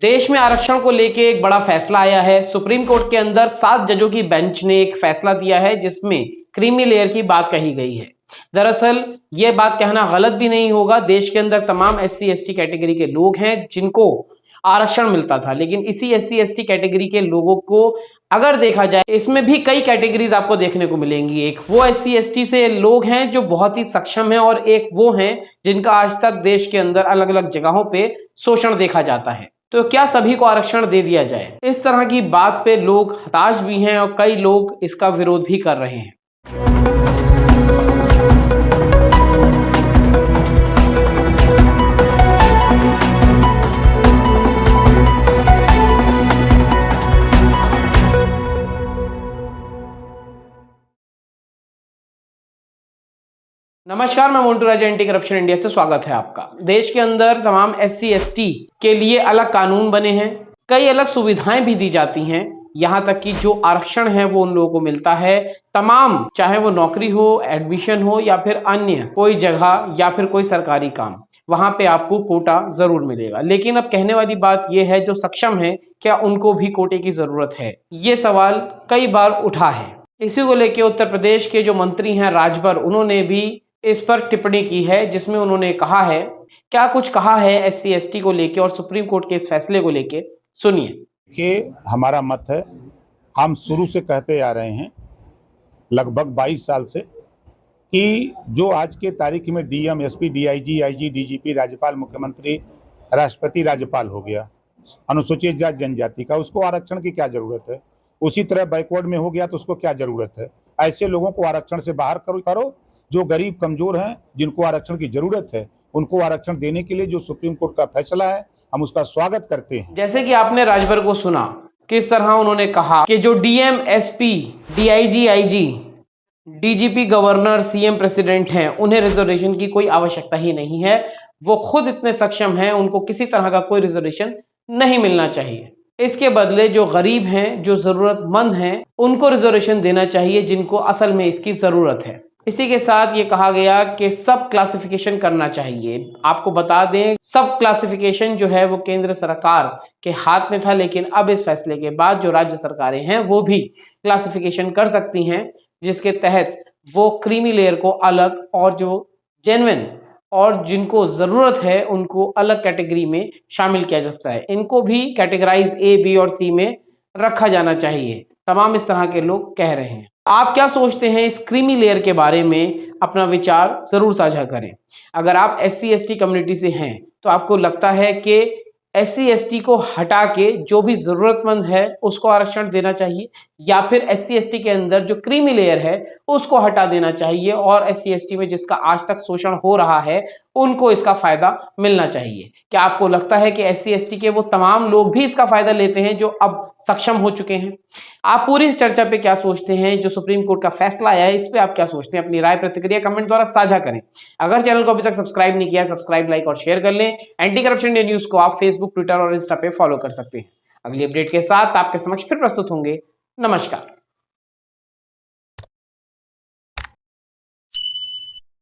देश में आरक्षण को लेके एक बड़ा फैसला आया है। सुप्रीम कोर्ट के अंदर 7 जजों की बेंच ने एक फैसला दिया है जिसमें क्रीमी लेयर की बात कही गई है। दरअसल ये बात कहना गलत भी नहीं होगा। देश के अंदर तमाम एससी एसटी कैटेगरी के लोग हैं जिनको आरक्षण मिलता था, लेकिन इसी एससी एसटी कैटेगरी के लोगों को अगर देखा जाए, इसमें भी कई कैटेगरीज आपको देखने को मिलेंगी। एक वो एससी एसटी से लोग हैं जो बहुत ही सक्षम हैं, और एक वो हैं जिनका आज तक देश के अंदर अलग अलग जगहों पे शोषण देखा जाता है। तो क्या सभी को आरक्षण दे दिया जाए? इस तरह की बात पे लोग हताश भी हैं और कई लोग इसका विरोध भी कर रहे हैं। नमस्कार, मैं मोन्टू राजा, एंटी करप्शन इंडिया से स्वागत है आपका। देश के अंदर तमाम एससी एसटी के लिए अलग कानून बने हैं, कई अलग सुविधाएं भी दी जाती हैं। यहाँ तक कि जो आरक्षण है वो उन लोगों को मिलता है तमाम, चाहे वो नौकरी हो, एडमिशन हो या फिर अन्य कोई जगह या फिर कोई सरकारी काम, वहां पे आपको कोटा जरूर मिलेगा। लेकिन अब कहने वाली बात यह है, जो सक्षम है क्या उनको भी कोटे की जरूरत है? ये सवाल कई बार उठा है। इसी को लेकर उत्तर प्रदेश के जो मंत्री हैं राजभर, उन्होंने भी इस पर टिप्पणी की है, जिसमें उन्होंने कहा है, क्या कुछ कहा है एससी एसटी को लेके और सुप्रीम कोर्ट के इस फैसले को लेके, सुनिए। कि हमारा मत है, हम शुरू से कहते आ रहे हैं लगभग 22 साल से कि जो आज के तारीख में DM, SP, DIG, IG, DGP, राज्यपाल, मुख्यमंत्री, राष्ट्रपति, राज्यपाल हो गया, अनुसूचित जाति जनजाति का, उसको आरक्षण की क्या जरूरत है? उसी तरह बैकवर्ड में हो गया तो उसको क्या जरूरत है? ऐसे लोगों को आरक्षण से बाहर करो। जो गरीब कमजोर हैं, जिनको आरक्षण की जरूरत है, उनको आरक्षण देने के लिए जो सुप्रीम कोर्ट का फैसला है, हम उसका स्वागत करते हैं। जैसे कि आपने राजभर को सुना, किस तरह उन्होंने कहा कि जो DM, SP, DIG, IG, DGP, governor, CM, president हैं, उन्हें रिजर्वेशन की कोई आवश्यकता ही नहीं है। वो खुद इतने सक्षम हैं, उनको किसी तरह का कोई रिजर्वेशन नहीं मिलना चाहिए। इसके बदले जो गरीब हैं, जो जरूरतमंद हैं, उनको रिजर्वेशन देना चाहिए, जिनको असल में इसकी जरूरत है। इसी के साथ ये कहा गया कि सब क्लासिफिकेशन करना चाहिए। आपको बता दें, सब क्लासिफिकेशन जो है वो केंद्र सरकार के हाथ में था, लेकिन अब इस फैसले के बाद जो राज्य सरकारें हैं वो भी क्लासिफिकेशन कर सकती हैं, जिसके तहत वो क्रीमी लेयर को अलग और जो जेन्युइन और जिनको जरूरत है उनको अलग कैटेगरी में शामिल किया जा सकता है। इनको भी कैटेगराइज ए, बी और सी में रखा जाना चाहिए। तमाम इस तरह के लोग कह रहे हैं। आप क्या सोचते हैं इस क्रीमी लेयर के बारे में? अपना विचार जरूर साझा करें। अगर आप एससी एसटी कम्युनिटी से हैं तो आपको लगता है कि एससी एसटी को हटा के जो भी जरूरतमंद है उसको आरक्षण देना चाहिए, या फिर एससी एसटी के अंदर जो क्रीमी लेयर है उसको हटा देना चाहिए और एससी एसटी में जिसका आज तक शोषण हो रहा है उनको इसका फायदा मिलना चाहिए? क्या आपको लगता है कि एससी एसटी के वो तमाम लोग भी इसका फायदा लेते हैं जो अब सक्षम हो चुके हैं? आप पूरी इस चर्चा पे क्या सोचते हैं? जो सुप्रीम कोर्ट का फैसला आया है इस पे आप क्या सोचते हैं? अपनी राय प्रतिक्रिया कमेंट द्वारा साझा करें। अगर चैनल को अभी तक सब्सक्राइब नहीं किया, सब्सक्राइब, लाइक और शेयर कर लें। एंटी करप्शन इंडिया न्यूज को आप फेसबुक, ट्विटर और इंस्टा पे फॉलो कर सकते हैं। अगली अपडेट के साथ आपके समक्ष फिर प्रस्तुत होंगे। नमस्कार।